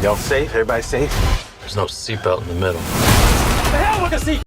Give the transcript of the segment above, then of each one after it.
Y'all safe? Everybody safe? There's no seatbelt in the middle. The hell with the seat!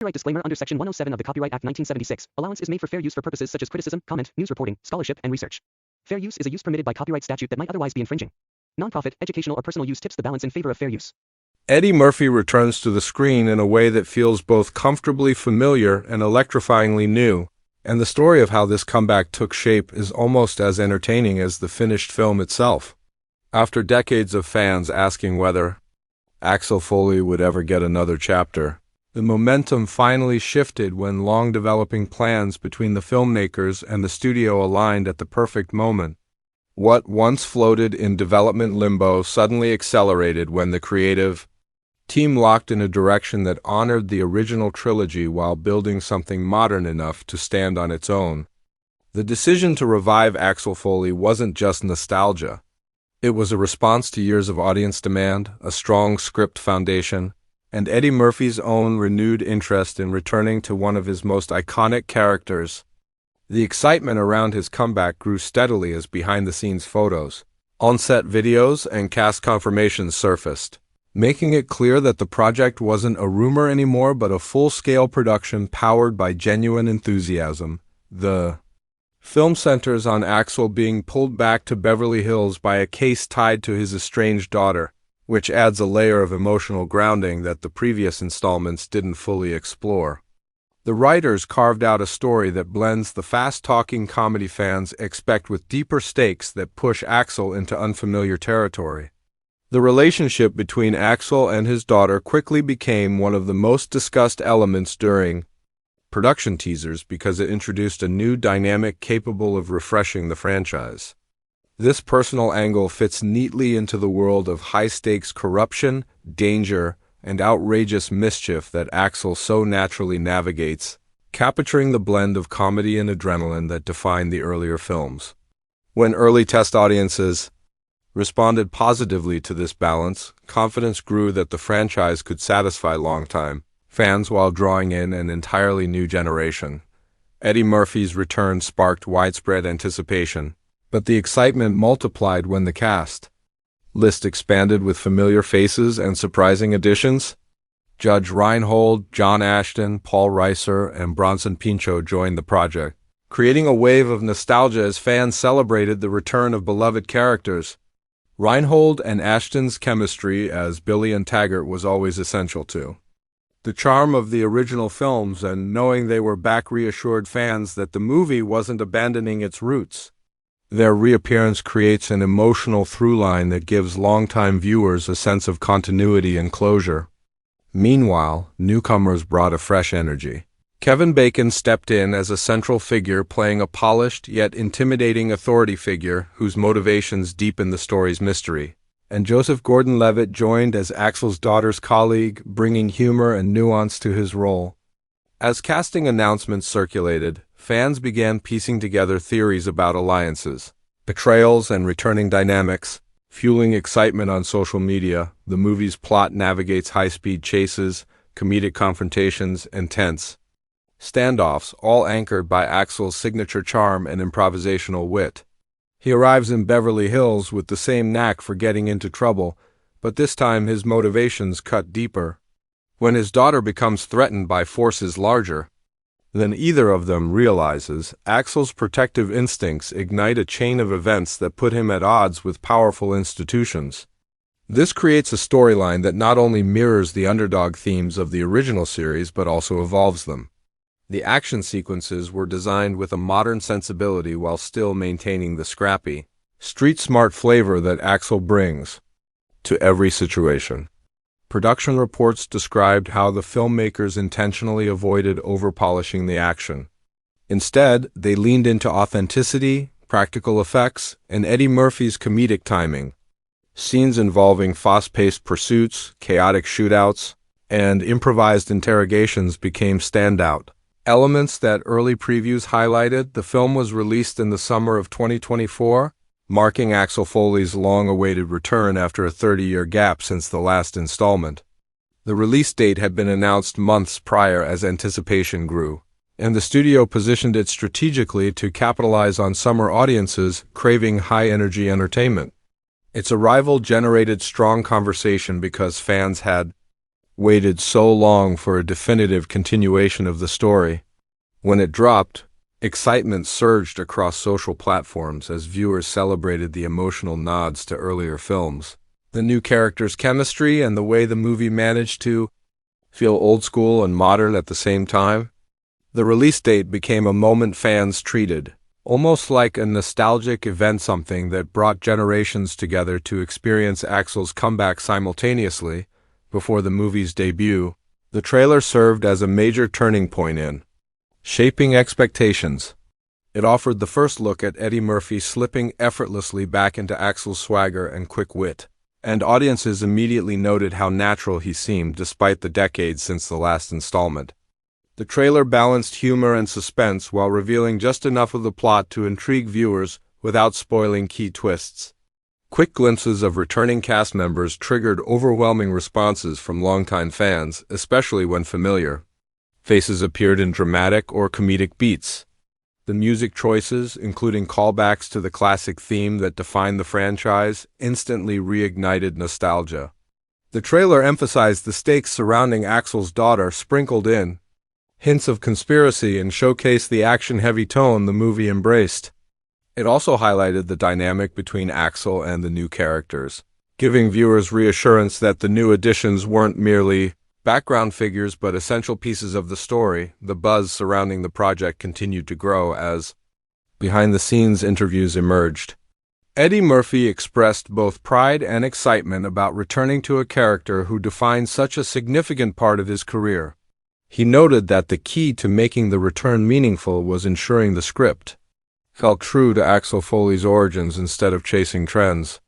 Copyright disclaimer under Section 107 of the Copyright Act 1976. Allowance is made for fair use for purposes such as criticism, comment, news reporting, scholarship, and research. Fair use is a use permitted by copyright statute that might otherwise be infringing. Nonprofit, educational, or personal use tips the balance in favor of fair use. Eddie Murphy returns to the screen in a way that feels both comfortably familiar and electrifyingly new, and the story of how this comeback took shape is almost as entertaining as the finished film itself. After decades of fans asking whether Axel Foley would ever get another chapter, the momentum finally shifted when long-developing plans between the filmmakers and the studio aligned at the perfect moment. What once floated in development limbo suddenly accelerated when the creative team locked in a direction that honored the original trilogy while building something modern enough to stand on its own. The decision to revive Axel Foley wasn't just nostalgia. It was a response to years of audience demand, a strong script foundation, and Eddie Murphy's own renewed interest in returning to one of his most iconic characters. The excitement around his comeback grew steadily as behind-the-scenes photos, on-set videos, and cast confirmations surfaced, making it clear that the project wasn't a rumor anymore but a full-scale production powered by genuine enthusiasm. The film centers on Axel being pulled back to Beverly Hills by a case tied to his estranged daughter, which adds a layer of emotional grounding that the previous installments didn't fully explore. The writers carved out a story that blends the fast-talking comedy fans expect with deeper stakes that push Axel into unfamiliar territory. The relationship between Axel and his daughter quickly became one of the most discussed elements during production teasers because it introduced a new dynamic capable of refreshing the franchise. This personal angle fits neatly into the world of high-stakes corruption, danger, and outrageous mischief that Axel so naturally navigates, capturing the blend of comedy and adrenaline that defined the earlier films. When early test audiences responded positively to this balance, confidence grew that the franchise could satisfy longtime fans while drawing in an entirely new generation. Eddie Murphy's return sparked widespread anticipation, but the excitement multiplied when the cast list expanded with familiar faces and surprising additions. Judge Reinhold, John Ashton, Paul Reiser, and Bronson Pinchot joined the project, creating a wave of nostalgia as fans celebrated the return of beloved characters. Reinhold and Ashton's chemistry as Billy and Taggart was always essential too. The charm of the original films and knowing they were back reassured fans that the movie wasn't abandoning its roots. Their reappearance creates an emotional through-line that gives longtime viewers a sense of continuity and closure. Meanwhile, newcomers brought a fresh energy. Kevin Bacon stepped in as a central figure, playing a polished yet intimidating authority figure whose motivations deepen the story's mystery. And Joseph Gordon-Levitt joined as Axel's daughter's colleague, bringing humor and nuance to his role. As casting announcements circulated, fans began piecing together theories about alliances, betrayals, and returning dynamics. Fueling excitement on social media, the movie's plot navigates high-speed chases, comedic confrontations, and tense standoffs, all anchored by Axel's signature charm and improvisational wit. He arrives in Beverly Hills with the same knack for getting into trouble, but this time his motivations cut deeper. When his daughter becomes threatened by forces larger than either of them realizes, Axel's protective instincts ignite a chain of events that put him at odds with powerful institutions. This creates a storyline that not only mirrors the underdog themes of the original series but also evolves them. The action sequences were designed with a modern sensibility while still maintaining the scrappy, street-smart flavor that Axel brings to every situation. Production reports described how the filmmakers intentionally avoided over-polishing the action. Instead, they leaned into authenticity, practical effects, and Eddie Murphy's comedic timing. Scenes involving fast-paced pursuits, chaotic shootouts, and improvised interrogations became standout elements that early previews highlighted. The film was released in the summer of 2024, marking Axel Foley's long-awaited return after a 30-year gap since the last installment. The release date had been announced months prior as anticipation grew, and the studio positioned it strategically to capitalize on summer audiences craving high-energy entertainment. Its arrival generated strong conversation because fans had waited so long for a definitive continuation of the story. When it dropped, excitement surged across social platforms as viewers celebrated the emotional nods to earlier films, the new characters' chemistry, and the way the movie managed to feel old school and modern at the same time. The release date became a moment fans treated, almost like a nostalgic event, something that brought generations together to experience Axel's comeback simultaneously. Before the movie's debut, the trailer served as a major turning point in shaping expectations. It offered the first look at Eddie Murphy slipping effortlessly back into Axel's swagger and quick wit, and audiences immediately noted how natural he seemed despite the decades since the last installment. The trailer balanced humor and suspense while revealing just enough of the plot to intrigue viewers without spoiling key twists. Quick glimpses of returning cast members triggered overwhelming responses from longtime fans, especially when familiar faces appeared in dramatic or comedic beats. The music choices, including callbacks to the classic theme that defined the franchise, instantly reignited nostalgia. The trailer emphasized the stakes surrounding Axel's daughter, sprinkled in hints of conspiracy, and showcased the action-heavy tone the movie embraced. It also highlighted the dynamic between Axel and the new characters, giving viewers reassurance that the new additions weren't merely background figures but essential pieces of the story. The buzz surrounding the project continued to grow as behind-the-scenes interviews emerged. Eddie Murphy expressed both pride and excitement about returning to a character who defined such a significant part of his career. He noted that the key to making the return meaningful was ensuring the script felt true to Axel Foley's origins instead of chasing trends.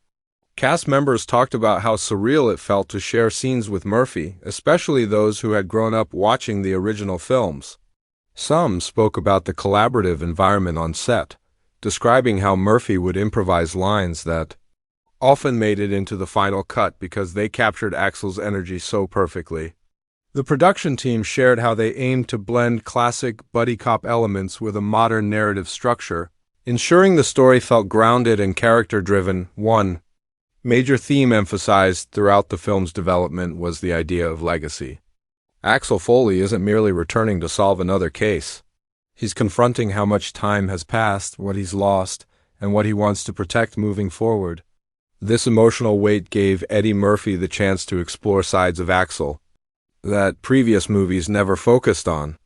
Cast members talked about how surreal it felt to share scenes with Murphy, especially those who had grown up watching the original films. Some spoke about the collaborative environment on set, describing how Murphy would improvise lines that often made it into the final cut because they captured Axel's energy so perfectly. The production team shared how they aimed to blend classic buddy cop elements with a modern narrative structure, ensuring the story felt grounded and character-driven. One major theme emphasized throughout the film's development was the idea of legacy. Axel Foley isn't merely returning to solve another case. He's confronting how much time has passed, what he's lost, and what he wants to protect moving forward. This emotional weight gave Eddie Murphy the chance to explore sides of Axel that previous movies never focused on.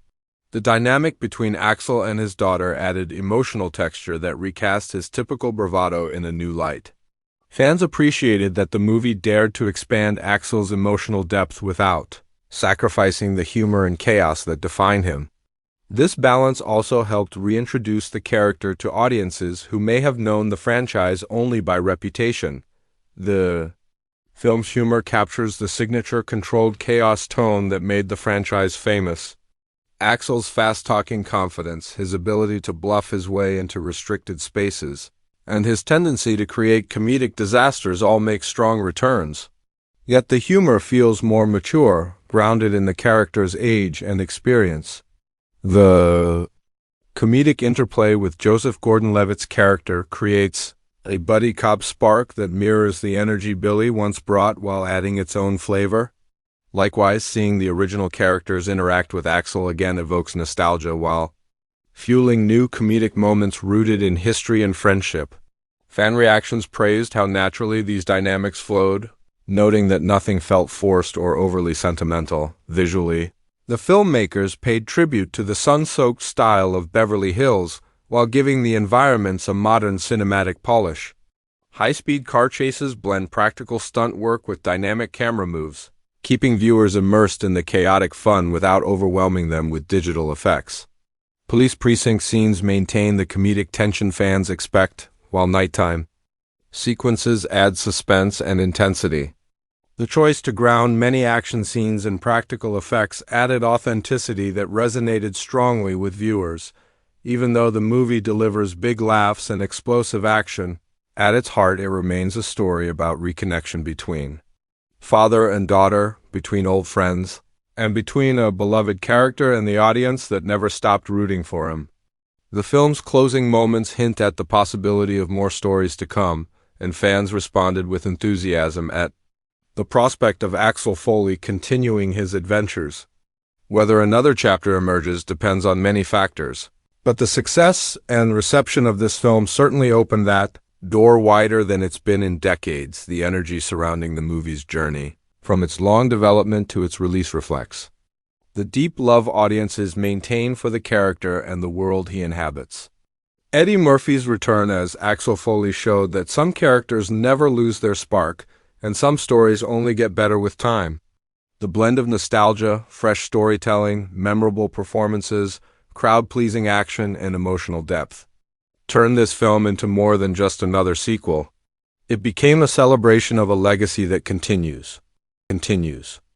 The dynamic between Axel and his daughter added emotional texture that recast his typical bravado in a new light. Fans appreciated that the movie dared to expand Axel's emotional depth without sacrificing the humor and chaos that define him. This balance also helped reintroduce the character to audiences who may have known the franchise only by reputation. The film's humor captures the signature controlled chaos tone that made the franchise famous. Axel's fast-talking confidence, his ability to bluff his way into restricted spaces, and his tendency to create comedic disasters all make strong returns. Yet the humor feels more mature, grounded in the character's age and experience. The comedic interplay with Joseph Gordon-Levitt's character creates a buddy cop spark that mirrors the energy Billy once brought while adding its own flavor. Likewise, seeing the original characters interact with Axel again evokes nostalgia while fueling new comedic moments rooted in history and friendship. Fan reactions praised how naturally these dynamics flowed, noting that nothing felt forced or overly sentimental. Visually, the filmmakers paid tribute to the sun-soaked style of Beverly Hills while giving the environments a modern cinematic polish. High-speed car chases blend practical stunt work with dynamic camera moves, keeping viewers immersed in the chaotic fun without overwhelming them with digital effects. Police precinct scenes maintain the comedic tension fans expect, while nighttime sequences add suspense and intensity. The choice to ground many action scenes in practical effects added authenticity that resonated strongly with viewers. Even though the movie delivers big laughs and explosive action, at its heart it remains a story about reconnection between father and daughter, between old friends, and between a beloved character and the audience that never stopped rooting for him. The film's closing moments hint at the possibility of more stories to come, and fans responded with enthusiasm at the prospect of Axel Foley continuing his adventures. Whether another chapter emerges depends on many factors, but the success and reception of this film certainly opened that door wider than it's been in decades. The energy surrounding the movie's journey, from its long development to its release, reflects the deep love audiences maintain for the character and the world he inhabits. Eddie Murphy's return as Axel Foley showed that some characters never lose their spark, and some stories only get better with time. The blend of nostalgia, fresh storytelling, memorable performances, crowd-pleasing action, and emotional depth turned this film into more than just another sequel. It became a celebration of a legacy that continues.